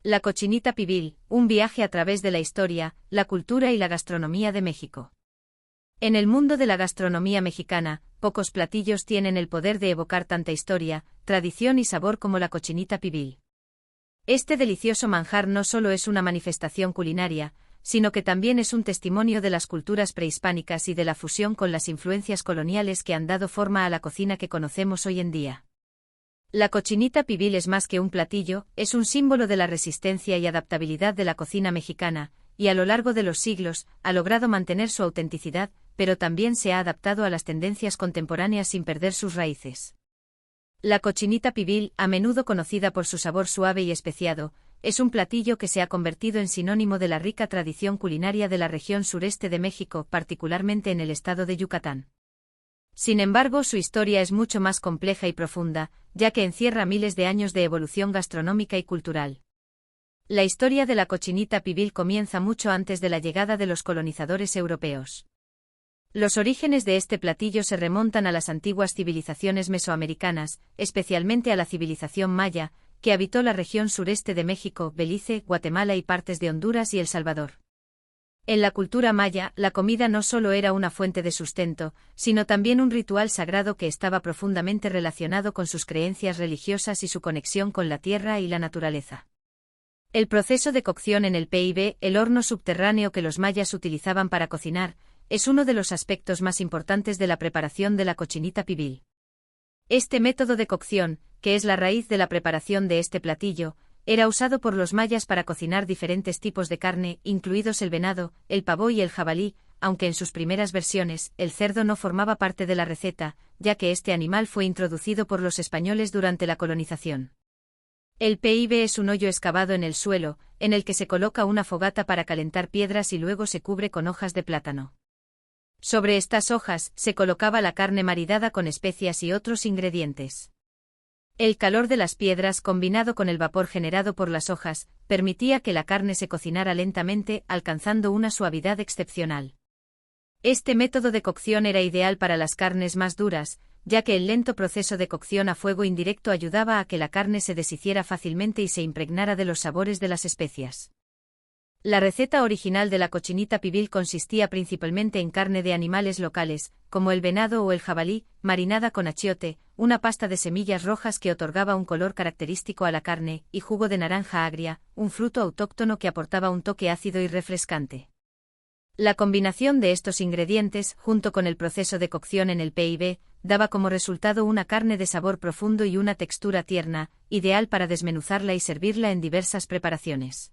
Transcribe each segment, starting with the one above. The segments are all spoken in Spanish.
La cochinita pibil, un viaje a través de la historia, la cultura y la gastronomía de México. En el mundo de la gastronomía mexicana, pocos platillos tienen el poder de evocar tanta historia, tradición y sabor como la cochinita pibil. Este delicioso manjar no solo es una manifestación culinaria, sino que también es un testimonio de las culturas prehispánicas y de la fusión con las influencias coloniales que han dado forma a la cocina que conocemos hoy en día. La cochinita pibil es más que un platillo, es un símbolo de la resistencia y adaptabilidad de la cocina mexicana, y a lo largo de los siglos, ha logrado mantener su autenticidad, pero también se ha adaptado a las tendencias contemporáneas sin perder sus raíces. La cochinita pibil, a menudo conocida por su sabor suave y especiado, es un platillo que se ha convertido en sinónimo de la rica tradición culinaria de la región sureste de México, particularmente en el estado de Yucatán. Sin embargo, su historia es mucho más compleja y profunda, ya que encierra miles de años de evolución gastronómica y cultural. La historia de la cochinita pibil comienza mucho antes de la llegada de los colonizadores europeos. Los orígenes de este platillo se remontan a las antiguas civilizaciones mesoamericanas, especialmente a la civilización maya, que habitó la región sureste de México, Belice, Guatemala y partes de Honduras y El Salvador. En la cultura maya, la comida no solo era una fuente de sustento, sino también un ritual sagrado que estaba profundamente relacionado con sus creencias religiosas y su conexión con la tierra y la naturaleza. El proceso de cocción en el PIB, el horno subterráneo que los mayas utilizaban para cocinar, es uno de los aspectos más importantes de la preparación de la cochinita pibil. Este método de cocción, que es la raíz de la preparación de este platillo, era usado por los mayas para cocinar diferentes tipos de carne, incluidos el venado, el pavo y el jabalí, aunque en sus primeras versiones, el cerdo no formaba parte de la receta, ya que este animal fue introducido por los españoles durante la colonización. El PIB es un hoyo excavado en el suelo, en el que se coloca una fogata para calentar piedras y luego se cubre con hojas de plátano. Sobre estas hojas, se colocaba la carne maridada con especias y otros ingredientes. El calor de las piedras combinado con el vapor generado por las hojas, permitía que la carne se cocinara lentamente, alcanzando una suavidad excepcional. Este método de cocción era ideal para las carnes más duras, ya que el lento proceso de cocción a fuego indirecto ayudaba a que la carne se deshiciera fácilmente y se impregnara de los sabores de las especias. La receta original de la cochinita pibil consistía principalmente en carne de animales locales, como el venado o el jabalí, marinada con achiote, una pasta de semillas rojas que otorgaba un color característico a la carne, y jugo de naranja agria, un fruto autóctono que aportaba un toque ácido y refrescante. La combinación de estos ingredientes, junto con el proceso de cocción en el PIB, daba como resultado una carne de sabor profundo y una textura tierna, ideal para desmenuzarla y servirla en diversas preparaciones.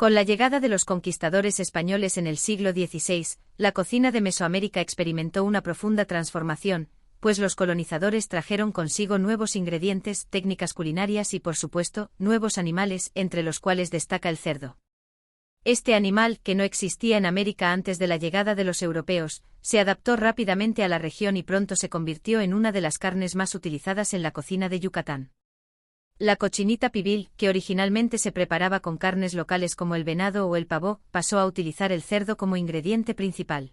Con la llegada de los conquistadores españoles en el siglo XVI, la cocina de Mesoamérica experimentó una profunda transformación, pues los colonizadores trajeron consigo nuevos ingredientes, técnicas culinarias y, por supuesto, nuevos animales, entre los cuales destaca el cerdo. Este animal, que no existía en América antes de la llegada de los europeos, se adaptó rápidamente a la región y pronto se convirtió en una de las carnes más utilizadas en la cocina de Yucatán. La cochinita pibil, que originalmente se preparaba con carnes locales como el venado o el pavo, pasó a utilizar el cerdo como ingrediente principal.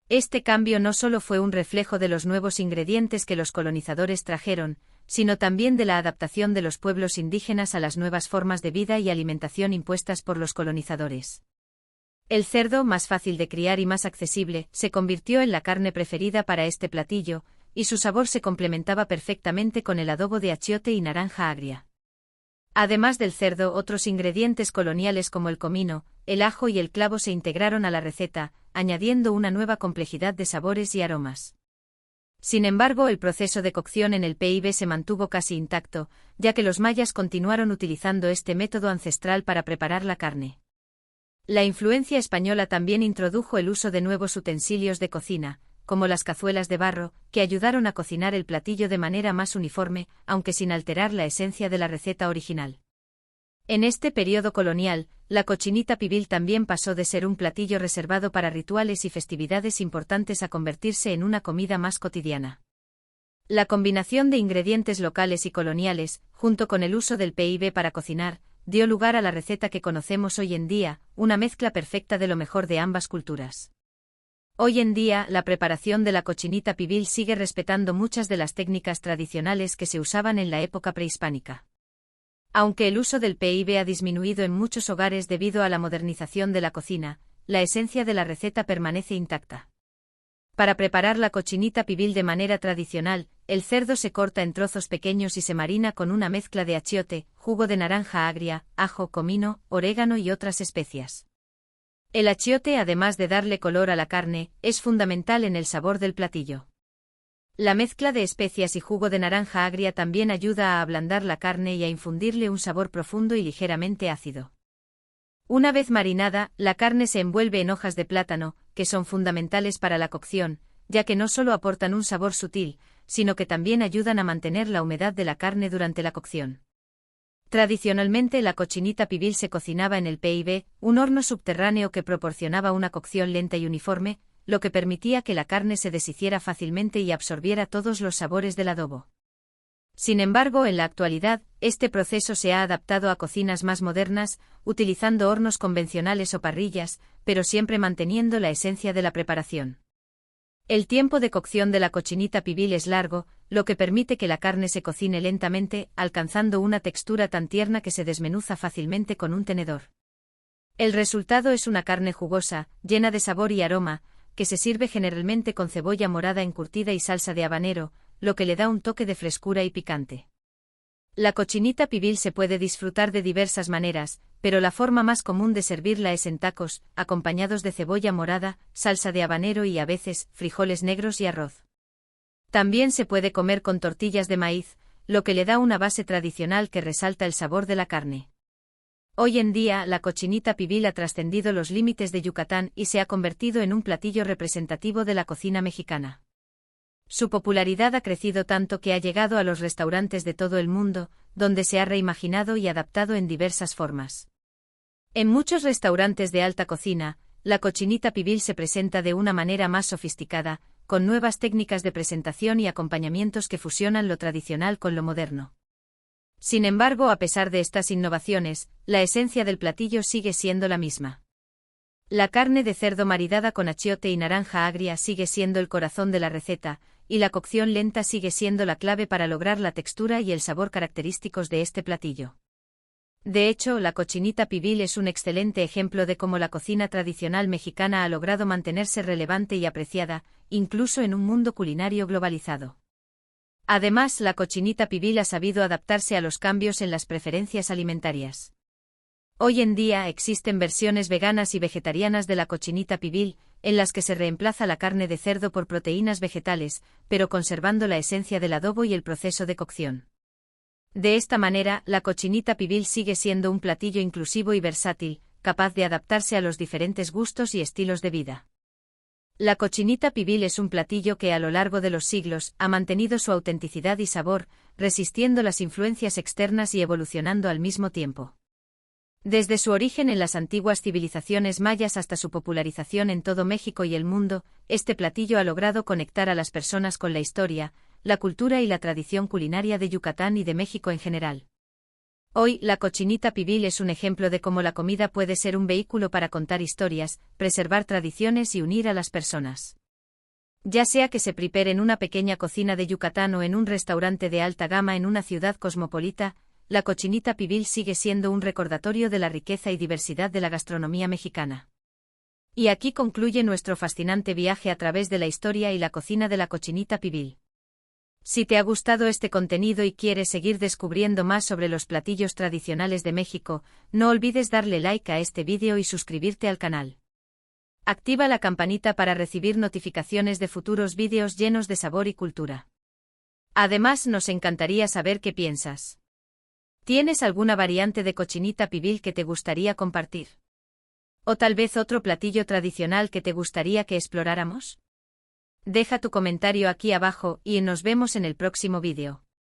Este cambio no solo fue un reflejo de los nuevos ingredientes que los colonizadores trajeron, sino también de la adaptación de los pueblos indígenas a las nuevas formas de vida y alimentación impuestas por los colonizadores. El cerdo, más fácil de criar y más accesible, se convirtió en la carne preferida para este platillo, y su sabor se complementaba perfectamente con el adobo de achiote y naranja agria. Además del cerdo, otros ingredientes coloniales como el comino, el ajo y el clavo se integraron a la receta, añadiendo una nueva complejidad de sabores y aromas. Sin embargo, el proceso de cocción en el PIB se mantuvo casi intacto, ya que los mayas continuaron utilizando este método ancestral para preparar la carne. La influencia española también introdujo el uso de nuevos utensilios de cocina, como las cazuelas de barro, que ayudaron a cocinar el platillo de manera más uniforme, aunque sin alterar la esencia de la receta original. En este periodo colonial, la cochinita pibil también pasó de ser un platillo reservado para rituales y festividades importantes a convertirse en una comida más cotidiana. La combinación de ingredientes locales y coloniales, junto con el uso del PIB para cocinar, dio lugar a la receta que conocemos hoy en día, una mezcla perfecta de lo mejor de ambas culturas. Hoy en día, la preparación de la cochinita pibil sigue respetando muchas de las técnicas tradicionales que se usaban en la época prehispánica. Aunque el uso del PIB ha disminuido en muchos hogares debido a la modernización de la cocina, la esencia de la receta permanece intacta. Para preparar la cochinita pibil de manera tradicional, el cerdo se corta en trozos pequeños y se marina con una mezcla de achiote, jugo de naranja agria, ajo, comino, orégano y otras especias. El achiote, además de darle color a la carne, es fundamental en el sabor del platillo. La mezcla de especias y jugo de naranja agria también ayuda a ablandar la carne y a infundirle un sabor profundo y ligeramente ácido. Una vez marinada, la carne se envuelve en hojas de plátano, que son fundamentales para la cocción, ya que no solo aportan un sabor sutil, sino que también ayudan a mantener la humedad de la carne durante la cocción. Tradicionalmente la cochinita pibil se cocinaba en el PIB, un horno subterráneo que proporcionaba una cocción lenta y uniforme, lo que permitía que la carne se deshiciera fácilmente y absorbiera todos los sabores del adobo. Sin embargo, en la actualidad, este proceso se ha adaptado a cocinas más modernas, utilizando hornos convencionales o parrillas, pero siempre manteniendo la esencia de la preparación. El tiempo de cocción de la cochinita pibil es largo, lo que permite que la carne se cocine lentamente, alcanzando una textura tan tierna que se desmenuza fácilmente con un tenedor. El resultado es una carne jugosa, llena de sabor y aroma, que se sirve generalmente con cebolla morada encurtida y salsa de habanero, lo que le da un toque de frescura y picante. La cochinita pibil se puede disfrutar de diversas maneras, pero la forma más común de servirla es en tacos, acompañados de cebolla morada, salsa de habanero y a veces, frijoles negros y arroz. También se puede comer con tortillas de maíz, lo que le da una base tradicional que resalta el sabor de la carne. Hoy en día, la cochinita pibil ha trascendido los límites de Yucatán y se ha convertido en un platillo representativo de la cocina mexicana. Su popularidad ha crecido tanto que ha llegado a los restaurantes de todo el mundo, donde se ha reimaginado y adaptado en diversas formas. En muchos restaurantes de alta cocina, la cochinita pibil se presenta de una manera más sofisticada, con nuevas técnicas de presentación y acompañamientos que fusionan lo tradicional con lo moderno. Sin embargo, a pesar de estas innovaciones, la esencia del platillo sigue siendo la misma. La carne de cerdo maridada con achiote y naranja agria sigue siendo el corazón de la receta, y la cocción lenta sigue siendo la clave para lograr la textura y el sabor característicos de este platillo. De hecho, la cochinita pibil es un excelente ejemplo de cómo la cocina tradicional mexicana ha logrado mantenerse relevante y apreciada, incluso en un mundo culinario globalizado. Además, la cochinita pibil ha sabido adaptarse a los cambios en las preferencias alimentarias. Hoy en día existen versiones veganas y vegetarianas de la cochinita pibil, en las que se reemplaza la carne de cerdo por proteínas vegetales, pero conservando la esencia del adobo y el proceso de cocción. De esta manera, la cochinita pibil sigue siendo un platillo inclusivo y versátil, capaz de adaptarse a los diferentes gustos y estilos de vida. La cochinita pibil es un platillo que a lo largo de los siglos ha mantenido su autenticidad y sabor, resistiendo las influencias externas y evolucionando al mismo tiempo. Desde su origen en las antiguas civilizaciones mayas hasta su popularización en todo México y el mundo, este platillo ha logrado conectar a las personas con la historia, la cultura y la tradición culinaria de Yucatán y de México en general. Hoy, la cochinita pibil es un ejemplo de cómo la comida puede ser un vehículo para contar historias, preservar tradiciones y unir a las personas. Ya sea que se prepare en una pequeña cocina de Yucatán o en un restaurante de alta gama en una ciudad cosmopolita, la cochinita pibil sigue siendo un recordatorio de la riqueza y diversidad de la gastronomía mexicana. Y aquí concluye nuestro fascinante viaje a través de la historia y la cocina de la cochinita pibil. Si te ha gustado este contenido y quieres seguir descubriendo más sobre los platillos tradicionales de México, no olvides darle like a este vídeo y suscribirte al canal. Activa la campanita para recibir notificaciones de futuros vídeos llenos de sabor y cultura. Además, nos encantaría saber qué piensas. ¿Tienes alguna variante de cochinita pibil que te gustaría compartir? ¿O tal vez otro platillo tradicional que te gustaría que exploráramos? Deja tu comentario aquí abajo y nos vemos en el próximo vídeo.